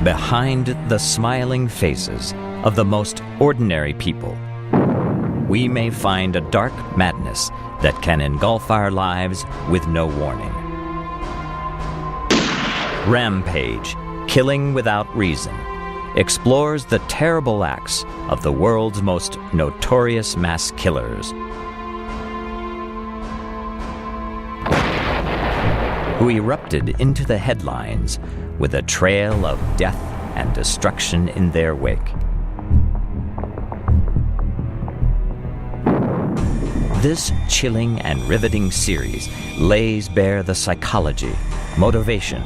behind the smiling faces of the most ordinary people, we may find a dark madness that can engulf our lives with no warning. Rampage, Killing Without Reason, explores the terrible acts of the world's most notorious mass killers, who erupted into the headlines with a trail of death and destruction in their wake. This chilling and riveting series lays bare the psychology, motivation,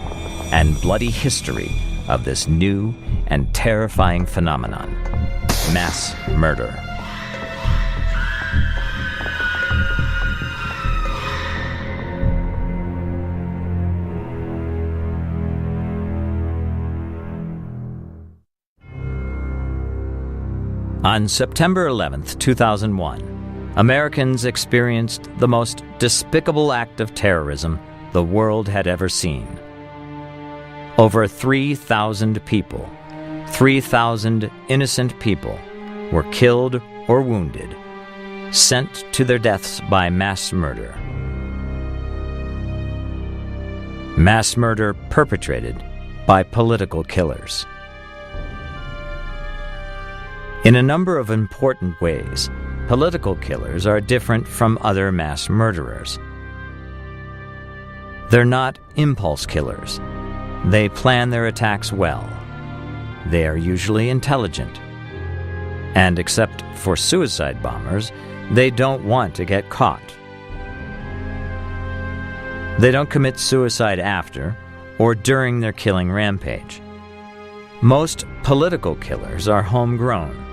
and bloody history of this new and terrifying phenomenon, mass murder. On September 11th, 2001, Americans experienced the most despicable act of terrorism the world had ever seen. Over 3,000 people, 3,000 innocent people, were killed or wounded, sent to their deaths by mass murder. Mass murder perpetrated by political killers. In a number of important ways, political killers are different from other mass murderers. They're not impulse killers. They plan their attacks well. They are usually intelligent. And except for suicide bombers, they don't want to get caught. They don't commit suicide after or during their killing rampage. Most political killers are homegrown.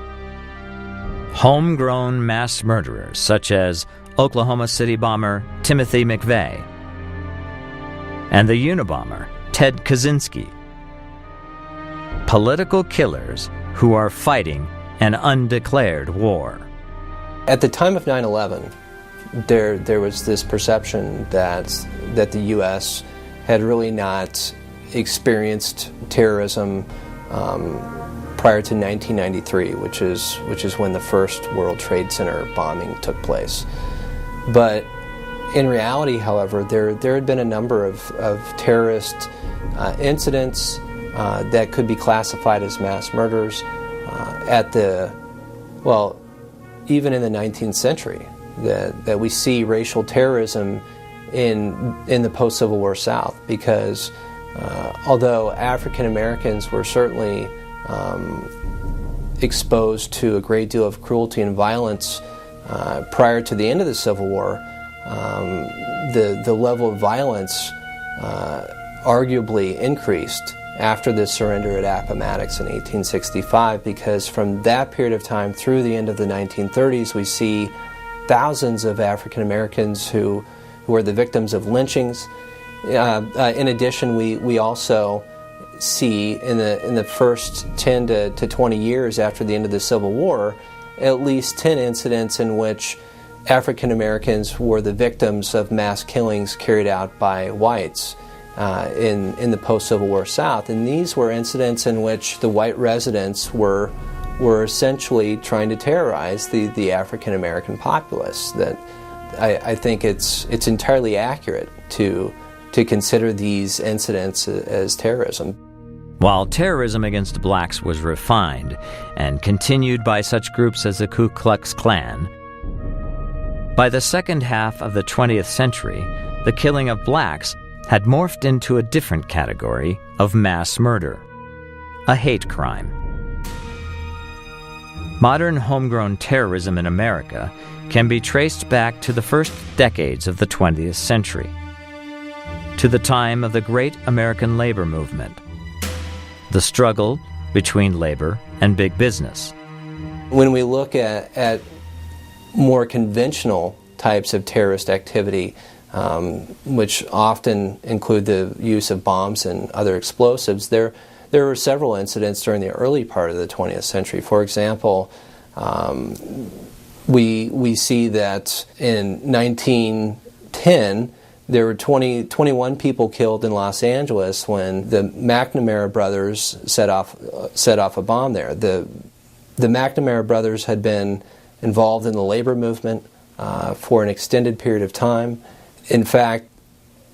Homegrown mass murderers such as Oklahoma City bomber Timothy McVeigh and the Unabomber Ted Kaczynski. Political killers who are fighting an undeclared war. At the time of 9/11, there was this perception that the U.S. had really not experienced terrorism prior to 1993, which is when the first World Trade Center bombing took place. But in reality, however, there had been a number of terrorist incidents that could be classified as mass murders even in the 19th century, that we see racial terrorism in the post-Civil War South, because although African Americans were certainly exposed to a great deal of cruelty and violence prior to the end of the Civil War, the level of violence arguably increased after the surrender at Appomattox in 1865, because from that period of time through the end of the 1930s, we see thousands of African Americans who are the victims of lynchings. In addition, we also see in the first 10 to 20 years after the end of the Civil War, at least 10 incidents in which African Americans were the victims of mass killings carried out by whites in the post-Civil War South. And these were incidents in which the white residents were essentially trying to terrorize the African American populace. That I think it's entirely accurate to consider these incidents as terrorism. While terrorism against blacks was refined and continued by such groups as the Ku Klux Klan, by the second half of the 20th century, the killing of blacks had morphed into a different category of mass murder, a hate crime. Modern homegrown terrorism in America can be traced back to the first decades of the 20th century, to the time of the Great American Labor Movement, the struggle between labor and big business. When we look at more conventional types of terrorist activity, which often include the use of bombs and other explosives, there were several incidents during the early part of the 20th century. For example, we see that in 1910 There were 21 people killed in Los Angeles when the McNamara brothers set off a bomb there. The McNamara brothers had been involved in the labor movement for an extended period of time. In fact,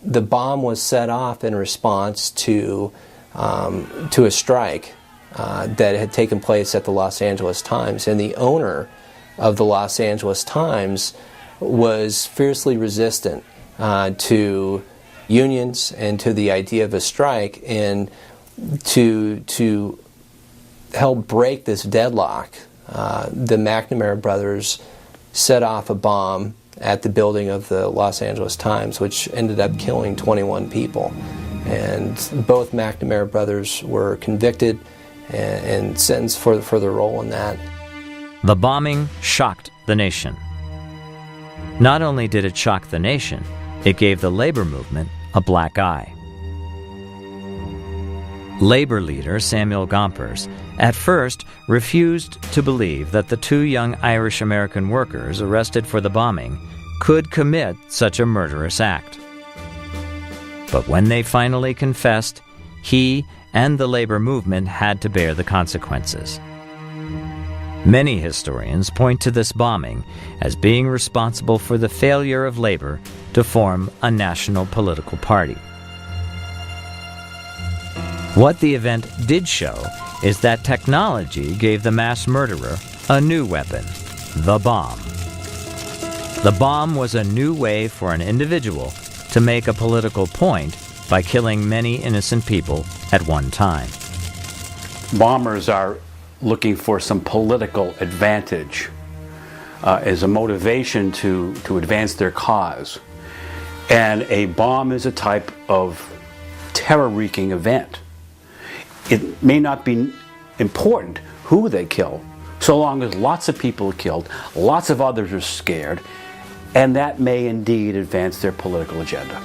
the bomb was set off in response to a strike that had taken place at the Los Angeles Times, and the owner of the Los Angeles Times was fiercely resistant to unions and to the idea of a strike, and to help break this deadlock, the McNamara brothers set off a bomb at the building of the Los Angeles Times, which ended up killing 21 people. And both McNamara brothers were convicted and sentenced for their role in that. The bombing shocked the nation. Not only did it shock the nation, it gave the labor movement a black eye. Labor leader Samuel Gompers at first refused to believe that the two young Irish-American workers arrested for the bombing could commit such a murderous act. But when they finally confessed, he and the labor movement had to bear the consequences. Many historians point to this bombing as being responsible for the failure of labor to form a national political party. What the event did show is that technology gave the mass murderer a new weapon, the bomb. The bomb was a new way for an individual to make a political point by killing many innocent people at one time. Bombers are looking for some political advantage as a motivation to advance their cause. And a bomb is a type of terror-wreaking event. It may not be important who they kill, so long as lots of people are killed, lots of others are scared, and that may indeed advance their political agenda.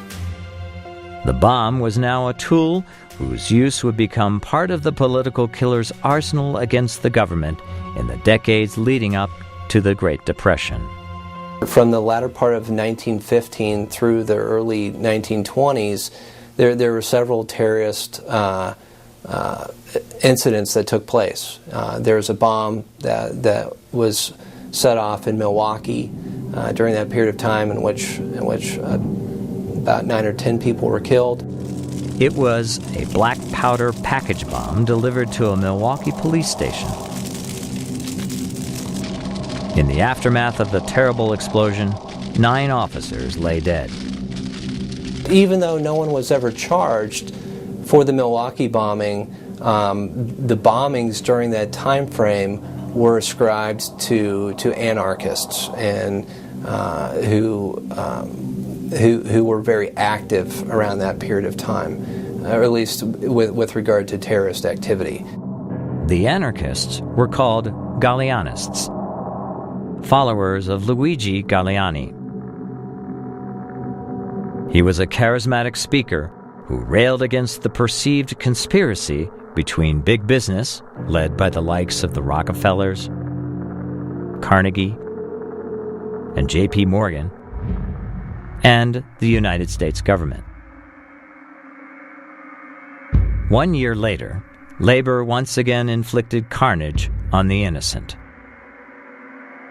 The bomb was now a tool whose use would become part of the political killer's arsenal against the government in the decades leading up to the Great Depression. From the latter part of 1915 through the early 1920s, there were several terrorist incidents that took place. There was a bomb that was set off in Milwaukee during that period of time in which about 9 or 10 people were killed. It was a black powder package bomb delivered to a Milwaukee police station. In the aftermath of the terrible explosion, 9 officers lay dead. Even though no one was ever charged for the Milwaukee bombing, the bombings during that time frame were ascribed to anarchists and who were very active around that period of time, or at least with regard to terrorist activity. The anarchists were called Gallianists, followers of Luigi Galliani. He was a charismatic speaker who railed against the perceived conspiracy between big business, led by the likes of the Rockefellers, Carnegie, and J.P. Morgan, and the United States government. 1 year later, labor once again inflicted carnage on the innocent.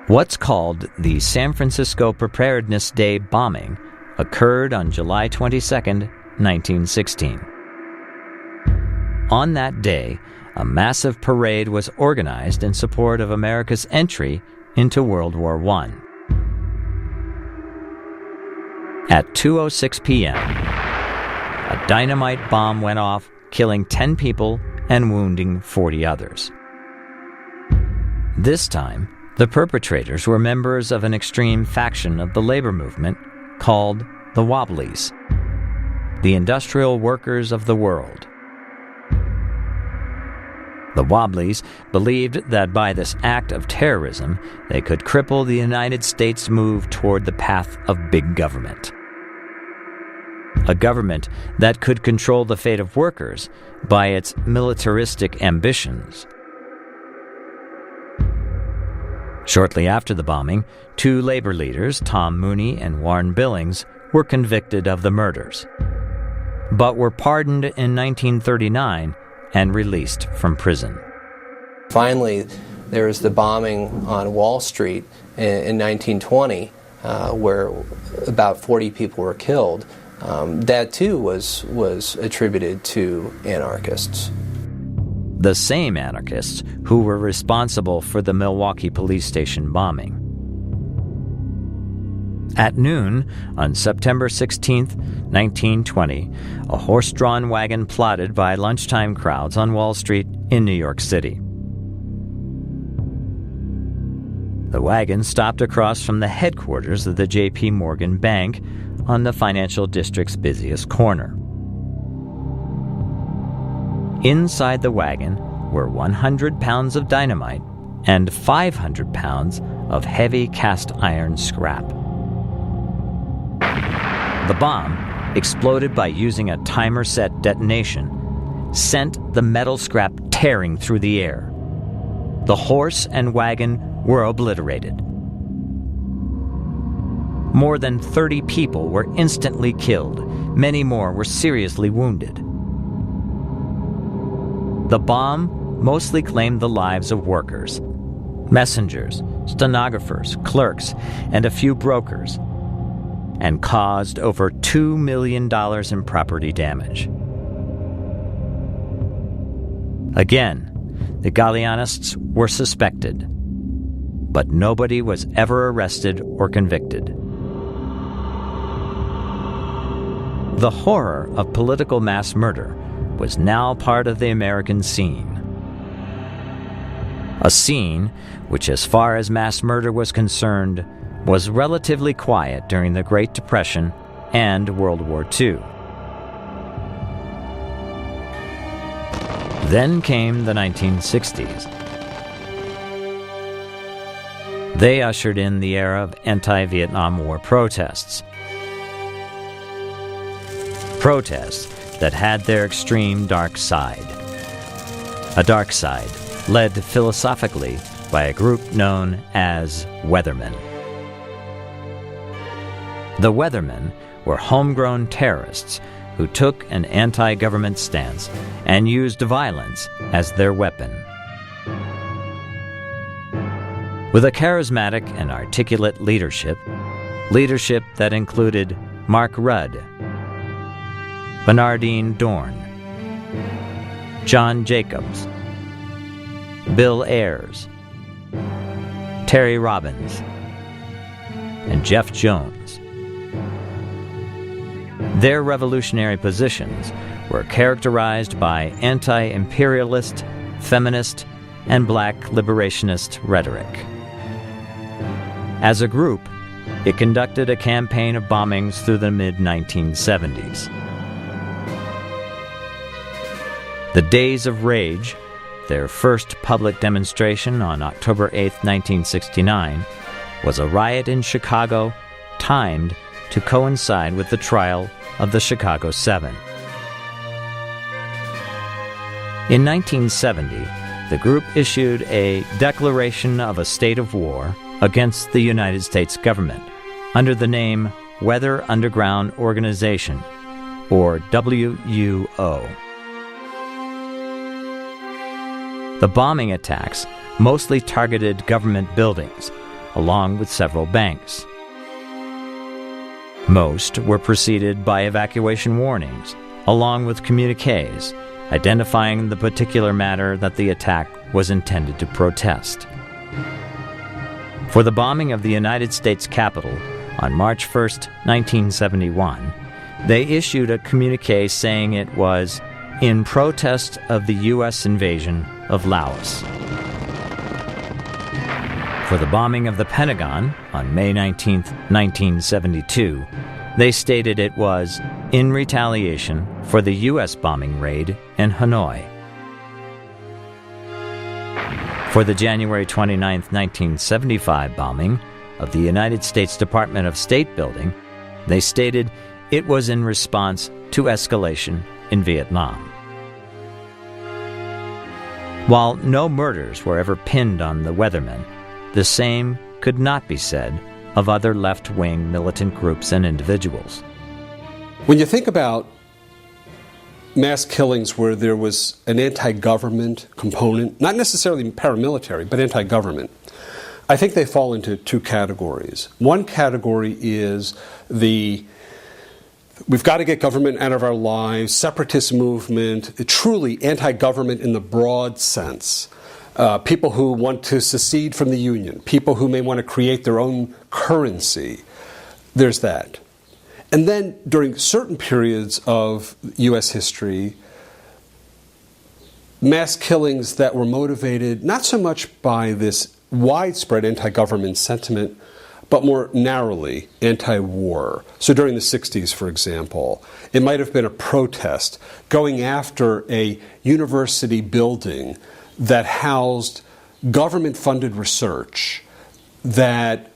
What's called the San Francisco Preparedness Day bombing occurred on July 22, 1916. On that day, a massive parade was organized in support of America's entry into World War I. At 2:06 p.m., a dynamite bomb went off, killing 10 people and wounding 40 others. This time, the perpetrators were members of an extreme faction of the labor movement called the Wobblies, the industrial workers of the world. The Wobblies believed that by this act of terrorism, they could cripple the United States' move toward the path of big government. A government that could control the fate of workers by its militaristic ambitions. Shortly after the bombing, 2 labor leaders, Tom Mooney and Warren Billings, were convicted of the murders, but were pardoned in 1939 and released from prison. Finally, there was the bombing on Wall Street in 1920, where about 40 people were killed. That too was attributed to anarchists. The same anarchists who were responsible for the Milwaukee police station bombing. At noon on September 16, 1920, a horse-drawn wagon plodded by lunchtime crowds on Wall Street in New York City. The wagon stopped across from the headquarters of the J.P. Morgan Bank on the financial district's busiest corner. Inside the wagon were 100 pounds of dynamite and 500 pounds of heavy cast iron scrap. The bomb, exploded by using a timer-set detonation, sent the metal scrap tearing through the air. The horse and wagon were obliterated. More than 30 people were instantly killed. Many more were seriously wounded. The bomb mostly claimed the lives of workers, messengers, stenographers, clerks, and a few brokers, and caused over $2 million in property damage. Again, the Galleanists were suspected, but nobody was ever arrested or convicted. The horror of political mass murder was now part of the American scene. A scene which, as far as mass murder was concerned, was relatively quiet during the Great Depression and World War II. Then came the 1960s. They ushered in the era of anti-Vietnam War protests. Protests that had their extreme dark side. A dark side led philosophically by a group known as Weathermen. The Weathermen were homegrown terrorists who took an anti-government stance and used violence as their weapon. With a charismatic and articulate leadership that included Mark Rudd, Bernardine Dorn, John Jacobs, Bill Ayers, Terry Robbins, and Jeff Jones. Their revolutionary positions were characterized by anti-imperialist, feminist, and black liberationist rhetoric. As a group, it conducted a campaign of bombings through the mid-1970s. The Days of Rage, their first public demonstration on October 8, 1969, was a riot in Chicago timed to coincide with the trial of the Chicago Seven. In 1970, the group issued a declaration of a state of war against the United States government under the name Weather Underground Organization, or WUO. The bombing attacks mostly targeted government buildings, along with several banks. Most were preceded by evacuation warnings, along with communiques identifying the particular matter that the attack was intended to protest. For the bombing of the United States Capitol on March 1, 1971, they issued a communique saying it was in protest of the U.S. invasion of Laos. For the bombing of the Pentagon on May 19, 1972, they stated it was in retaliation for the U.S. bombing raid in Hanoi. For the January 29, 1975 bombing of the United States Department of State building, they stated it was in response to escalation in Vietnam. While no murders were ever pinned on the Weathermen, the same could not be said of other left-wing militant groups and individuals. When you think about mass killings where there was an anti-government component, not necessarily paramilitary, but anti-government, I think they fall into two categories. One category is we've got to get government out of our lives, separatist movement, truly anti-government in the broad sense. People who want to secede from the Union, people who may want to create their own currency. There's that. And then during certain periods of U.S. history, mass killings that were motivated not so much by this widespread anti-government sentiment, but more narrowly anti-war. So during the 60s, for example, it might have been a protest going after a university building that housed government-funded research that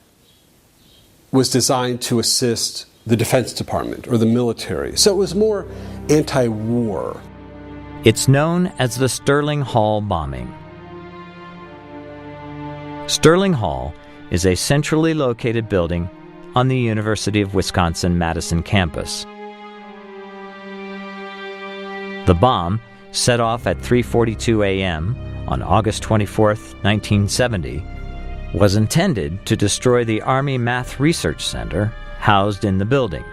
was designed to assist the Defense Department or the military. So it was more anti-war. It's known as the Sterling Hall bombing. Sterling Hall is a centrally located building on the University of Wisconsin-Madison campus. The bomb, set off at 3:42 a.m. on August 24, 1970, was intended to destroy the Army Math Research Center housed in the building.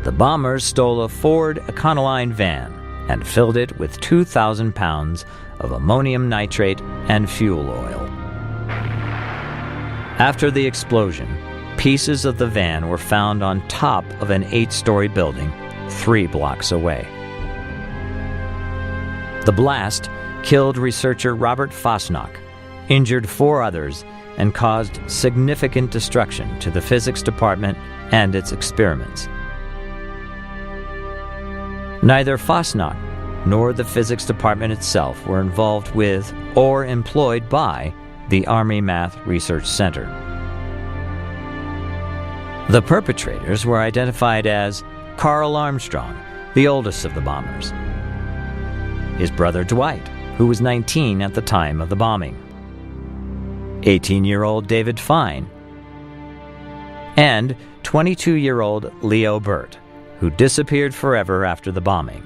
The bombers stole a Ford Econoline van and filled it with 2,000 pounds of ammonium nitrate and fuel oil. After the explosion, pieces of the van were found on top of an 8-story building 3 blocks away. The blast killed researcher Robert Fosnock, injured 4 others, and caused significant destruction to the physics department and its experiments. Neither Fosnock nor the physics department itself were involved with or employed by the Army Math Research Center. The perpetrators were identified as Carl Armstrong, the oldest of the bombers, his brother Dwight, who was 19 at the time of the bombing, 18-year-old David Fine, and 22-year-old Leo Burt, who disappeared forever after the bombing.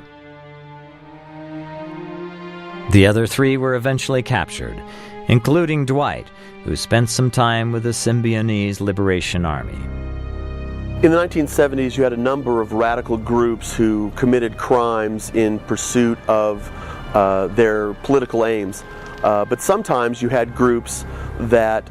The other 3 were eventually captured, including Dwight, who spent some time with the Symbionese Liberation Army. In the 1970s, you had a number of radical groups who committed crimes in pursuit of their political aims. But sometimes you had groups that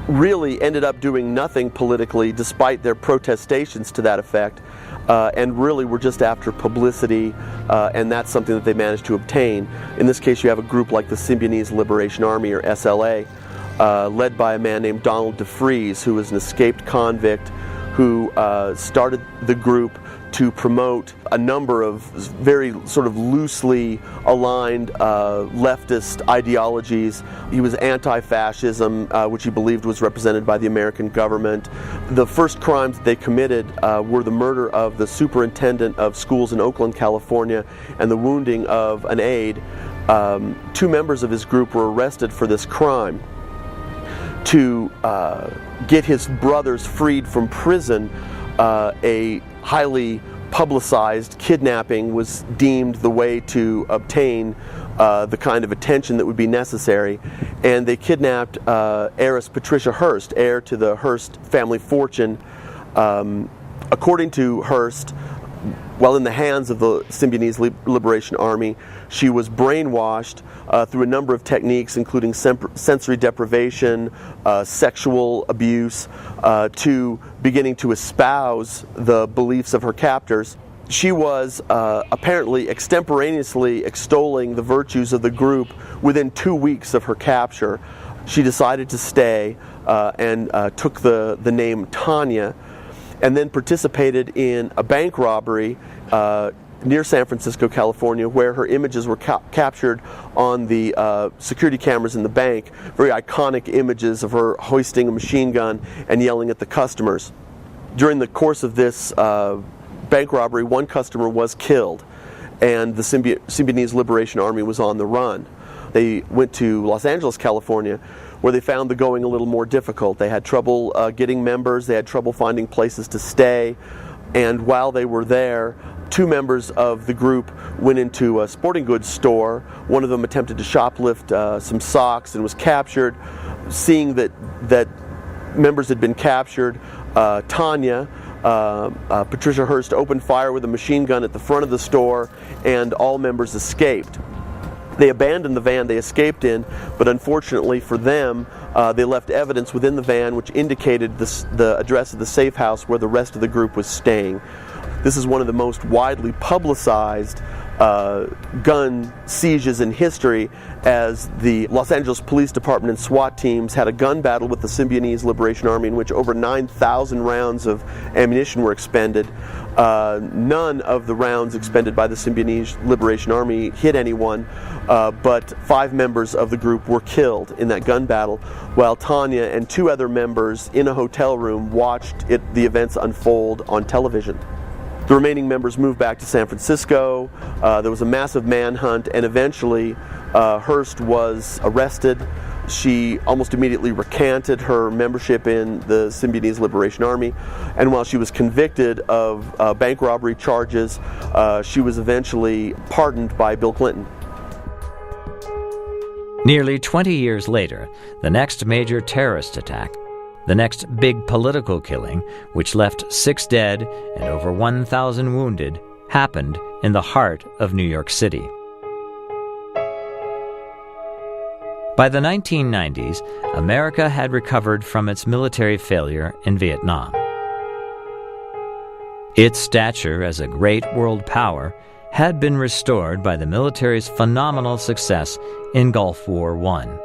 really ended up doing nothing politically despite their protestations to that effect, and really were just after publicity, and that's something that they managed to obtain. In this case, you have a group like the Symbionese Liberation Army, or SLA, led by a man named Donald DeFries, who was an escaped convict who started the group to promote a number of very sort of loosely aligned leftist ideologies. He was anti-fascism, which he believed was represented by the American government. The first crimes they committed were the murder of the superintendent of schools in Oakland, California, and the wounding of an aide. 2 members of his group were arrested for this crime. To get his brothers freed from prison, a highly publicized kidnapping was deemed the way to obtain the kind of attention that would be necessary, and they kidnapped heiress Patricia Hearst, heir to the Hearst family fortune. According to Hearst, while in the hands of the Symbionese Liberation Army, she was brainwashed through a number of techniques, including sensory deprivation, sexual abuse, to beginning to espouse the beliefs of her captors. She was apparently extemporaneously extolling the virtues of the group within 2 weeks of her capture. She decided to stay and took the name Tanya, and then participated in a bank robbery near San Francisco, California, where her images were captured on the security cameras in the bank. Very iconic images of her hoisting a machine gun and yelling at the customers. During the course of this bank robbery, 1 customer was killed, and the Symbionese Liberation Army was on the run. They went to Los Angeles, California, where they found the going a little more difficult. They had trouble getting members, they had trouble finding places to stay, and while they were there, two members of the group went into a sporting goods store. One of them attempted to shoplift some socks and was captured. Seeing that members had been captured, Tanya, Patricia Hearst, opened fire with a machine gun at the front of the store, and all members escaped. They abandoned the van they escaped in, but unfortunately for them, they left evidence within the van which indicated the address of the safe house where the rest of the group was staying. This is one of the most widely publicized gun sieges in history, as the Los Angeles Police Department and SWAT teams had a gun battle with the Symbionese Liberation Army in which over 9,000 rounds of ammunition were expended. None of the rounds expended by the Symbionese Liberation Army hit anyone, but 5 members of the group were killed in that gun battle, while Tanya and 2 other members in a hotel room watched the events unfold on television. The remaining members moved back to San Francisco. There was a massive manhunt, and eventually Hearst was arrested. She almost immediately recanted her membership in the Symbionese Liberation Army, and while she was convicted of bank robbery charges, she was eventually pardoned by Bill Clinton. Nearly 20 years later, the next major terrorist attack, the next big political killing, which left 6 dead and over 1,000 wounded, happened in the heart of New York City. By the 1990s, America had recovered from its military failure in Vietnam. Its stature as a great world power had been restored by the military's phenomenal success in Gulf War I.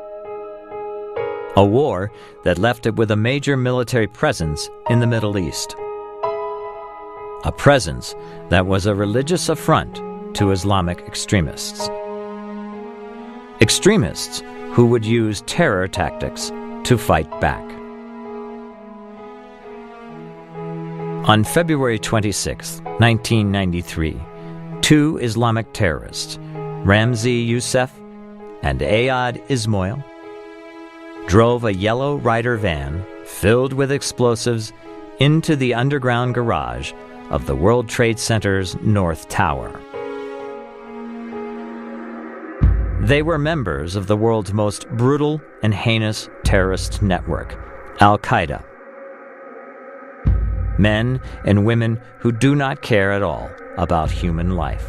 A war that left it with a major military presence in the Middle East. A presence that was a religious affront to Islamic extremists. Extremists who would use terror tactics to fight back. On February 26, 1993, 2 Islamic terrorists, Ramzi Youssef and Ayad Ismail, drove a yellow Ryder van filled with explosives into the underground garage of the World Trade Center's North Tower. They were members of the world's most brutal and heinous terrorist network, Al-Qaeda. Men and women who do not care at all about human life.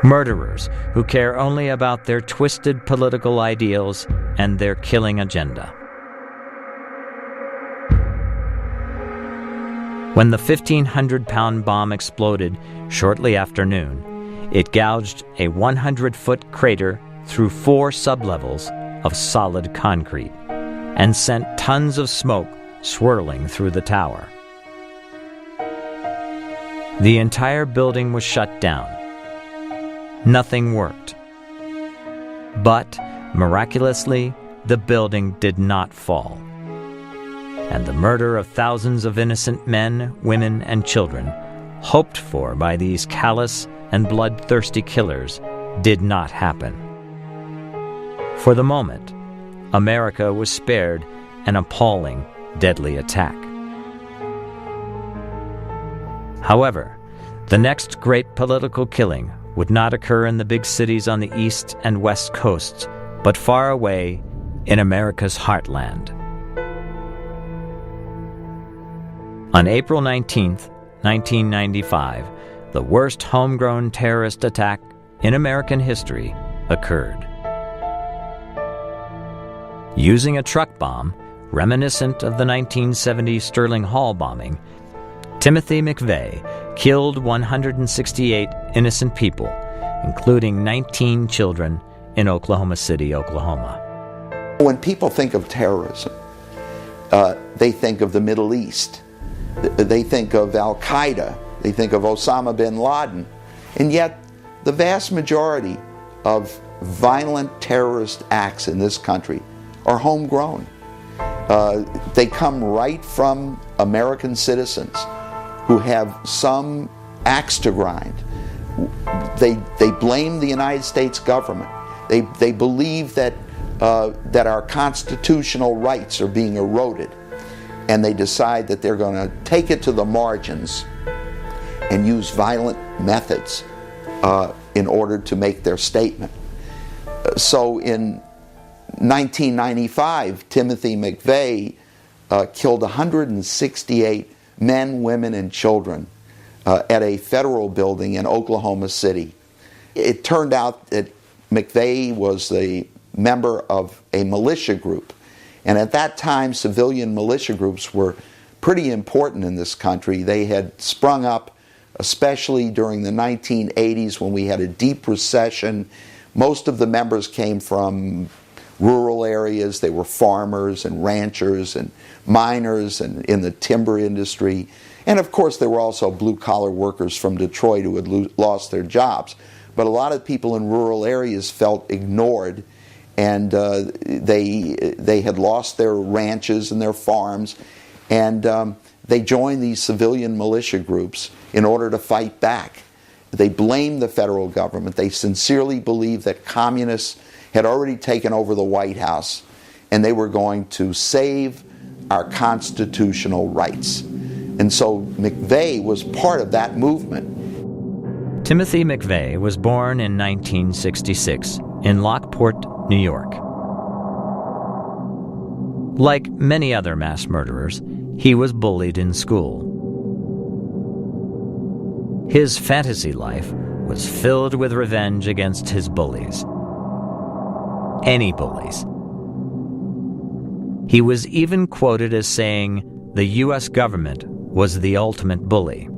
Murderers who care only about their twisted political ideals and their killing agenda. When the 1,500-pound bomb exploded shortly after noon, it gouged a 100-foot crater through 4 sublevels of solid concrete and sent tons of smoke swirling through the tower. The entire building was shut down. Nothing worked. But, miraculously, the building did not fall. And the murder of thousands of innocent men, women, and children, hoped for by these callous and bloodthirsty killers, did not happen. For the moment, America was spared an appalling, deadly attack. However, the next great political killing would not occur in the big cities on the east and west coasts, but far away in America's heartland. On April 19, 1995, the worst homegrown terrorist attack in American history occurred. Using a truck bomb, reminiscent of the 1970 Sterling Hall bombing, Timothy McVeigh killed 168 innocent people, including 19 children in Oklahoma City, Oklahoma. When people think of terrorism, they think of the Middle East. They think of Al-Qaeda. They think of Osama bin Laden. And yet, the vast majority of violent terrorist acts in this country are homegrown. They come right from American citizens who have some axe to grind. They blame the United States government. They believe that that our constitutional rights are being eroded, and they decide that they're going to take it to the margins and use violent methods in order to make their statement. So in 1995, Timothy McVeigh killed 168 men, women, and children at a federal building in Oklahoma City. It turned out that McVeigh was a member of a militia group, and at that time civilian militia groups were pretty important in this country. They had sprung up especially during the 1980s when we had a deep recession. Most of the members came from rural areas. They were farmers and ranchers and miners and in the timber industry. And of course there were also blue-collar workers from Detroit who had lost their jobs. But a lot of people in rural areas felt ignored, and they had lost their ranches and their farms, and they joined these civilian militia groups in order to fight back. They blamed the federal government. They sincerely believed that communists had already taken over the White House, and they were going to save our constitutional rights. And so McVeigh was part of that movement. Timothy McVeigh was born in 1966 in Lockport, New York. Like many other mass murderers, he was bullied in school. His fantasy life was filled with revenge against his bullies. Any bullies. He was even quoted as saying the U.S. government was the ultimate bully.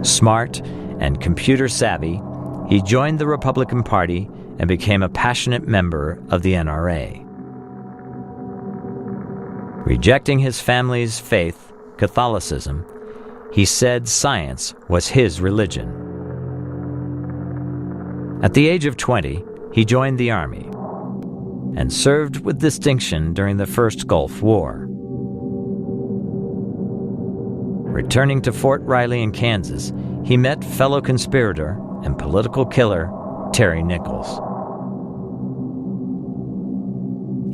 Smart and computer savvy, he joined the Republican Party and became a passionate member of the NRA. Rejecting his family's faith, Catholicism, he said science was his religion. At the age of 20, he joined the Army and served with distinction during the First Gulf War. Returning to Fort Riley in Kansas, he met fellow conspirator and political killer Terry Nichols.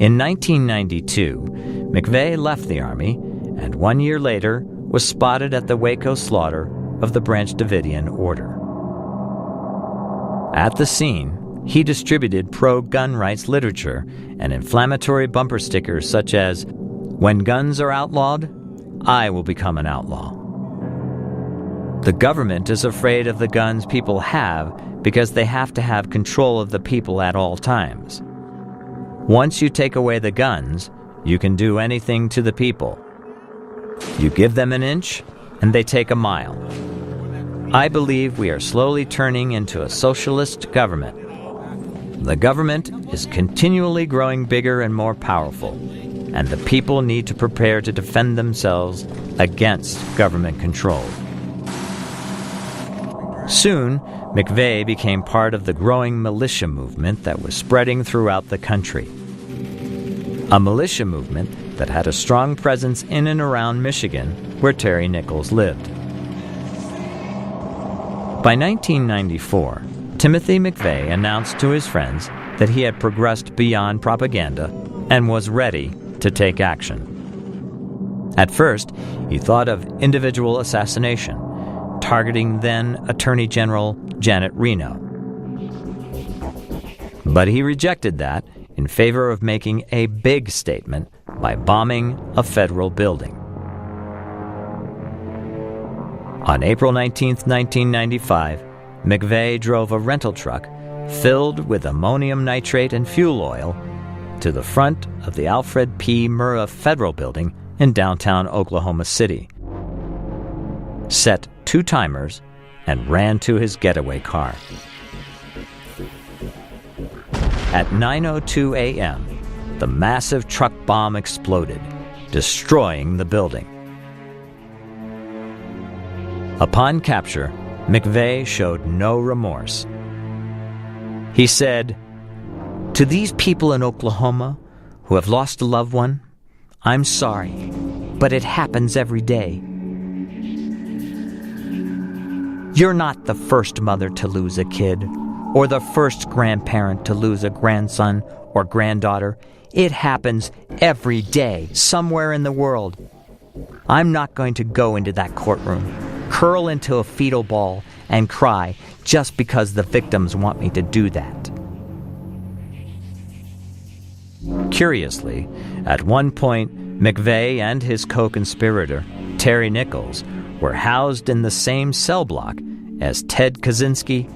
In 1992, McVeigh left the Army and 1 year later was spotted at the Waco slaughter of the Branch Davidian Order. At the scene, he distributed pro-gun rights literature and inflammatory bumper stickers such as, "When guns are outlawed, I will become an outlaw." The government is afraid of the guns people have because they have to have control of the people at all times. Once you take away the guns, you can do anything to the people. You give them an inch, and they take a mile. I believe we are slowly turning into a socialist government. The government is continually growing bigger and more powerful, and the people need to prepare to defend themselves against government control. Soon, McVeigh became part of the growing militia movement that was spreading throughout the country. A militia movement that had a strong presence in and around Michigan, where Terry Nichols lived. By 1994, Timothy McVeigh announced to his friends that he had progressed beyond propaganda and was ready to take action. At first, he thought of individual assassination, targeting then Attorney General Janet Reno. But he rejected that in favor of making a big statement by bombing a federal building. On April 19, 1995, McVeigh drove a rental truck filled with ammonium nitrate and fuel oil to the front of the Alfred P. Murrah Federal Building in downtown Oklahoma City, set 2 timers, and ran to his getaway car. At 9:02 a.m., the massive truck bomb exploded, destroying the building. Upon capture, McVeigh showed no remorse. He said, "To these people in Oklahoma who have lost a loved one, I'm sorry, but it happens every day. You're not the first mother to lose a kid or the first grandparent to lose a grandson or granddaughter. It happens every day, somewhere in the world. I'm not going to go into that courtroom, curl into a fetal ball, and cry just because the victims want me to do that. Curiously, at one point, McVeigh and his co-conspirator, Terry Nichols, were housed in the same cell block as Ted Kaczynski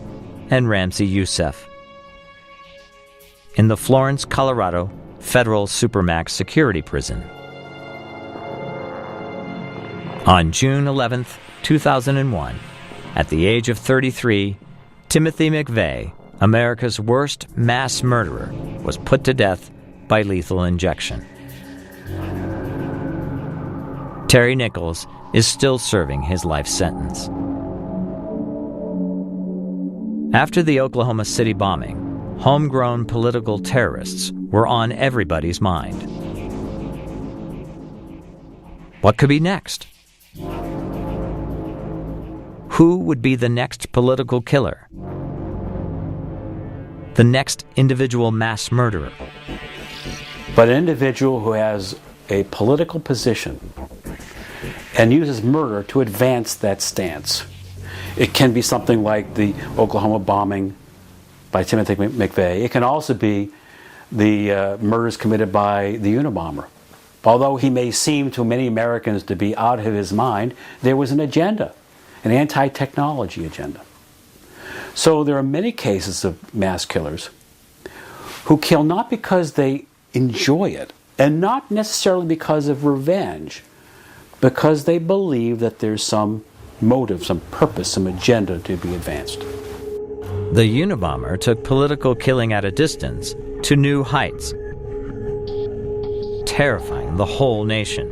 and Ramzi Youssef in the Florence, Colorado Federal Supermax Security Prison. On June 11, 2001, at the age of 33, Timothy McVeigh, America's worst mass murderer, was put to death by lethal injection. Terry Nichols is still serving his life sentence. After the Oklahoma City bombing, homegrown political terrorists were on everybody's mind. What could be next? Who would be the next political killer? The next individual mass murderer? But an individual who has a political position and uses murder to advance that stance. It can be something like the Oklahoma bombing by Timothy McVeigh. It can also be the murders committed by the Unabomber. Although he may seem to many Americans to be out of his mind, there was an agenda, an anti-technology agenda. So there are many cases of mass killers who kill not because they enjoy it, and not necessarily because of revenge, because they believe that there's some motive, some purpose, some agenda to be advanced. The Unabomber took political killing at a distance to new heights, terrifying the whole nation.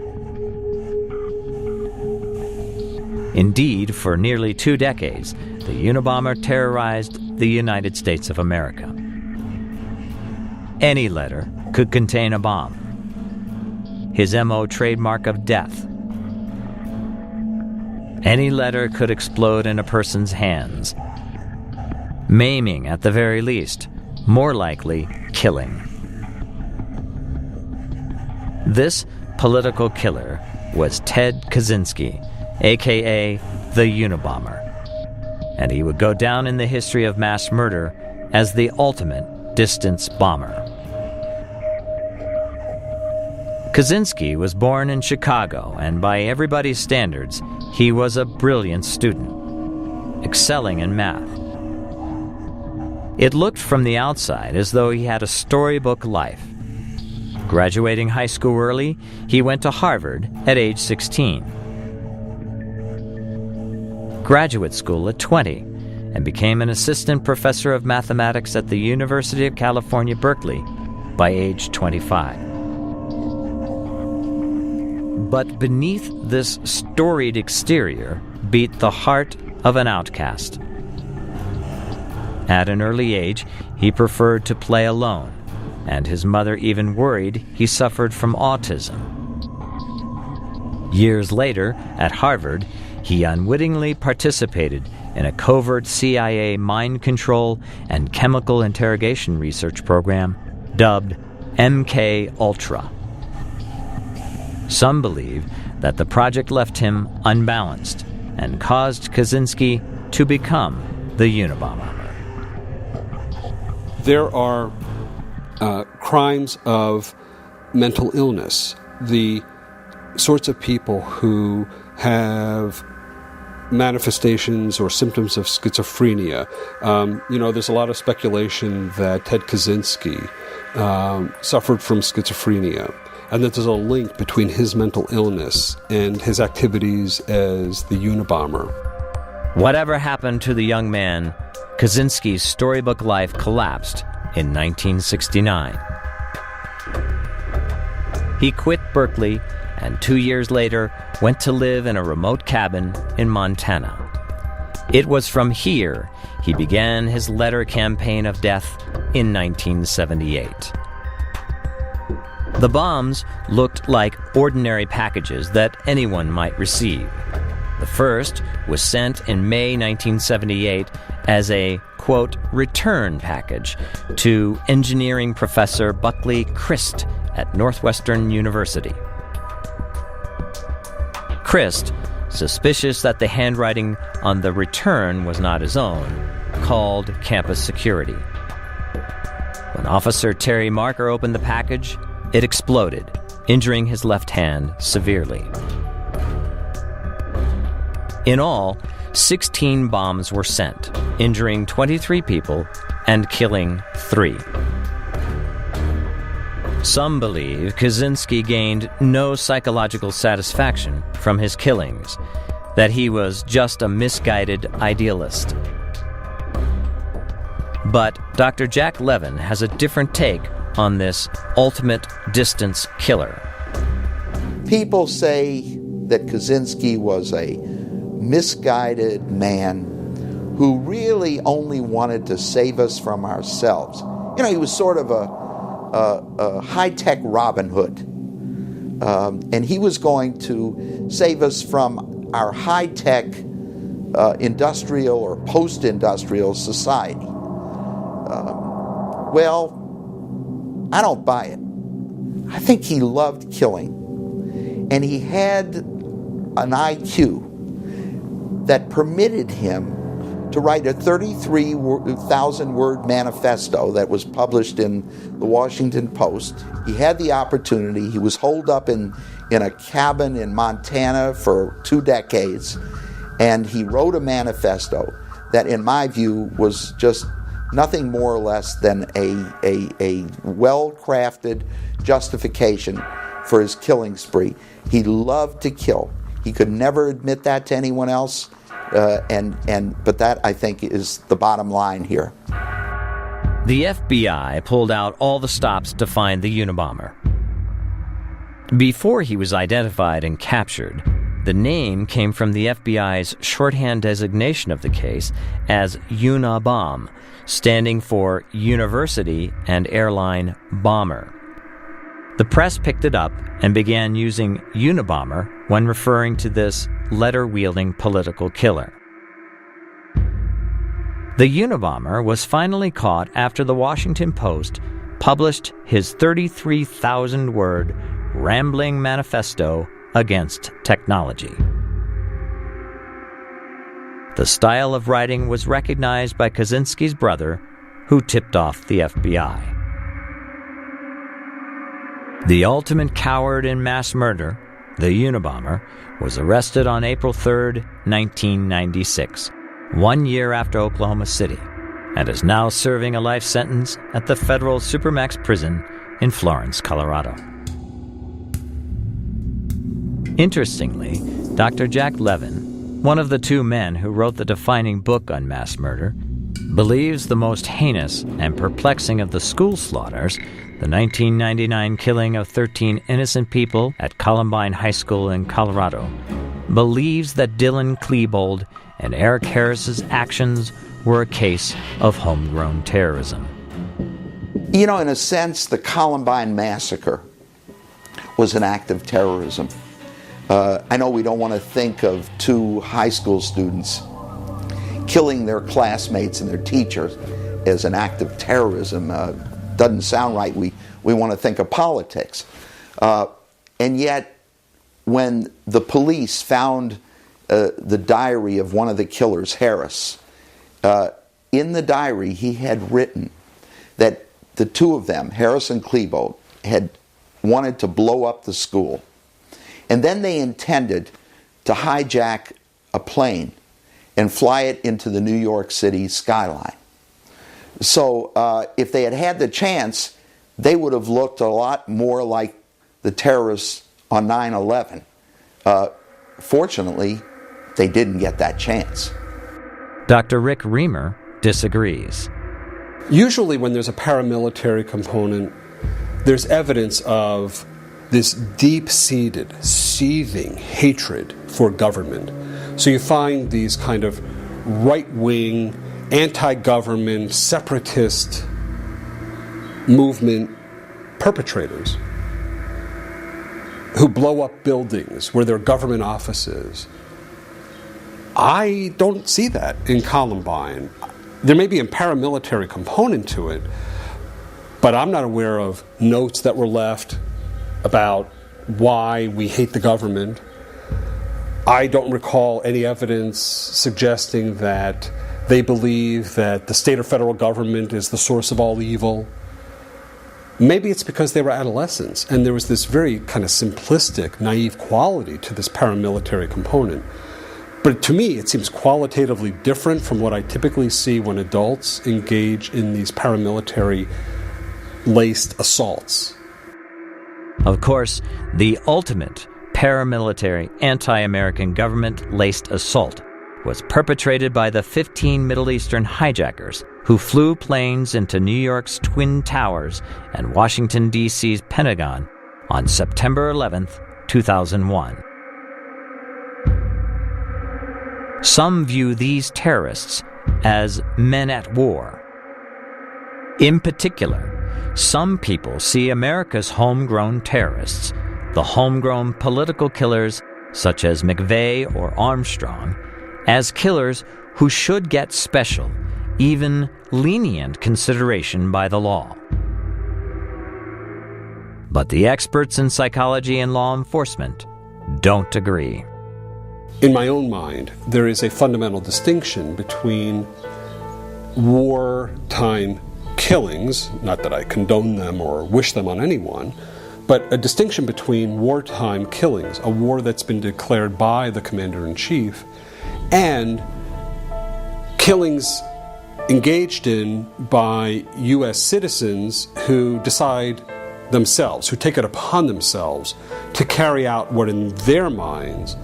Indeed, for nearly 2 decades, the Unabomber terrorized the United States of America. Any letter could contain a bomb. His MO trademark of death. Any letter could explode in a person's hands, maiming at the very least, more likely killing. This political killer was Ted Kaczynski, aka the Unabomber, and he would go down in the history of mass murder as the ultimate distance bomber. Kaczynski was born in Chicago, and by everybody's standards, he was a brilliant student, excelling in math. It looked from the outside as though he had a storybook life. Graduating high school early, he went to Harvard at age 16. Graduate school at 20, and became an assistant professor of mathematics at the University of California, Berkeley by age 25. But beneath this storied exterior beat the heart of an outcast. At an early age, he preferred to play alone, and his mother even worried he suffered from autism. Years later, at Harvard, he unwittingly participated in a covert CIA mind control and chemical interrogation research program dubbed MK Ultra. Some believe that the project left him unbalanced and caused Kaczynski to become the Unabomber. There are crimes of mental illness, the sorts of people who have manifestations or symptoms of schizophrenia. There's a lot of speculation that Ted Kaczynski suffered from schizophrenia, and that there's a link between his mental illness and his activities as the Unabomber. Whatever happened to the young man, Kaczynski's storybook life collapsed in 1969. He quit Berkeley and 2 years later went to live in a remote cabin in Montana. It was from here he began his letter campaign of death in 1978. The bombs looked like ordinary packages that anyone might receive. The first was sent in May 1978 as a, quote, return package to engineering professor Buckley Christ at Northwestern University. Christ, suspicious that the handwriting on the return was not his own, called campus security. When Officer Terry Marker opened the package, it exploded, injuring his left hand severely. In all, 16 bombs were sent, injuring 23 people and killing 3. Some believe Kaczynski gained no psychological satisfaction from his killings, that he was just a misguided idealist. But Dr. Jack Levin has a different take on this ultimate distance killer. People say that Kaczynski was a misguided man who really only wanted to save us from ourselves. You know, he was sort of a high-tech Robin Hood. And he was going to save us from our high-tech industrial or post-industrial society. Well, I don't buy it. I think he loved killing. And he had an IQ that permitted him to write a 33,000-word manifesto that was published in the Washington Post. He had the opportunity. He was holed up in a cabin in Montana for 2 decades, and he wrote a manifesto that, in my view, was just nothing more or less than a well-crafted justification for his killing spree. He loved to kill. He could never admit that to anyone else, but that, I think, is the bottom line here. The FBI pulled out all the stops to find the Unabomber. Before he was identified and captured, the name came from the FBI's shorthand designation of the case as Unabomb, standing for University and Airline Bomber. The press picked it up and began using Unabomber when referring to this letter-wielding political killer. The Unabomber was finally caught after the Washington Post published his 33,000-word rambling manifesto against technology. The style of writing was recognized by Kaczynski's brother, who tipped off the FBI. The ultimate coward in mass murder, the Unabomber, was arrested on April 3, 1996, 1 year after Oklahoma City, and is now serving a life sentence at the federal Supermax prison in Florence, Colorado. Interestingly, Dr. Jack Levin, one of the 2 men who wrote the defining book on mass murder, believes the most heinous and perplexing of the school slaughters, the 1999 killing of 13 innocent people at Columbine High School in Colorado, believes that Dylan Klebold and Eric Harris's actions were a case of homegrown terrorism. You know, in a sense, the Columbine massacre was an act of terrorism. I know we don't want to think of 2 high school students killing their classmates and their teachers as an act of terrorism. Doesn't sound right. We want to think of politics. And yet, when the police found the diary of one of the killers, Harris, in the diary he had written that the 2 of them, Harris and Klebold, had wanted to blow up the school. And then they intended to hijack a plane and fly it into the New York City skyline. So if they had had the chance, they would have looked a lot more like the terrorists on 9/11. Fortunately, they didn't get that chance. Dr. Rick Reamer disagrees. Usually when there's a paramilitary component, there's evidence of this deep-seated, seething hatred for government. So you find these kind of right-wing, anti-government, separatist movement perpetrators who blow up buildings where there are government offices. I don't see that in Columbine. there may be a paramilitary component to it, but I'm not aware of notes that were left about why we hate the government. I don't recall any evidence suggesting that they believe that the state or federal government is the source of all evil. Maybe it's because they were adolescents and there was this very kind of simplistic, naive quality to this paramilitary component. But to me, it seems qualitatively different from what I typically see when adults engage in these paramilitary-laced assaults. Of course, the ultimate paramilitary anti-American government-laced assault was perpetrated by the 15 Middle Eastern hijackers who flew planes into New York's Twin Towers and Washington, D.C.'s Pentagon on September 11, 2001. Some view these terrorists as men at war. In particular, some people see America's homegrown terrorists, the homegrown political killers such as McVeigh or Armstrong, as killers who should get special, even lenient consideration by the law. But the experts in psychology and law enforcement don't agree. In my own mind, there is a fundamental distinction between wartime killings, not that I condone them or wish them on anyone, but a distinction between wartime killings, a war that's been declared by the commander-in-chief, and killings engaged in by U.S. citizens who decide themselves, who take it upon themselves to carry out what in their minds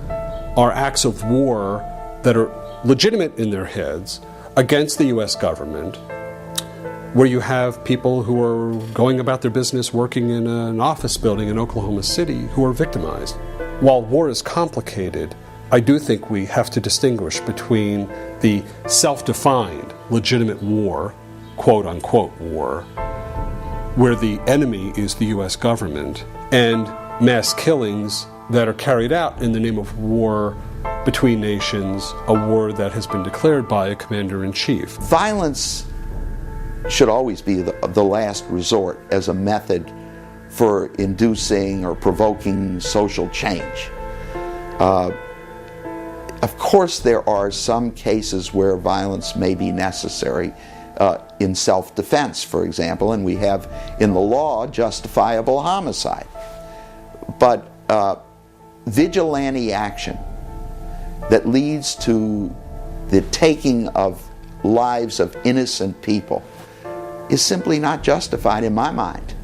are acts of war that are legitimate in their heads against the U.S. government, where you have people who are going about their business working in an office building in Oklahoma City who are victimized. While war is complicated, I do think we have to distinguish between the self-defined legitimate war, quote-unquote war, where the enemy is the U.S. government, and mass killings that are carried out in the name of war between nations, a war that has been declared by a commander-in-chief. Violence should always be the last resort as a method for inducing or provoking social change. Of course, there are some cases where violence may be necessary in self-defense, for example, and we have in the law justifiable homicide. But vigilante action that leads to the taking of lives of innocent people is simply not justified in my mind.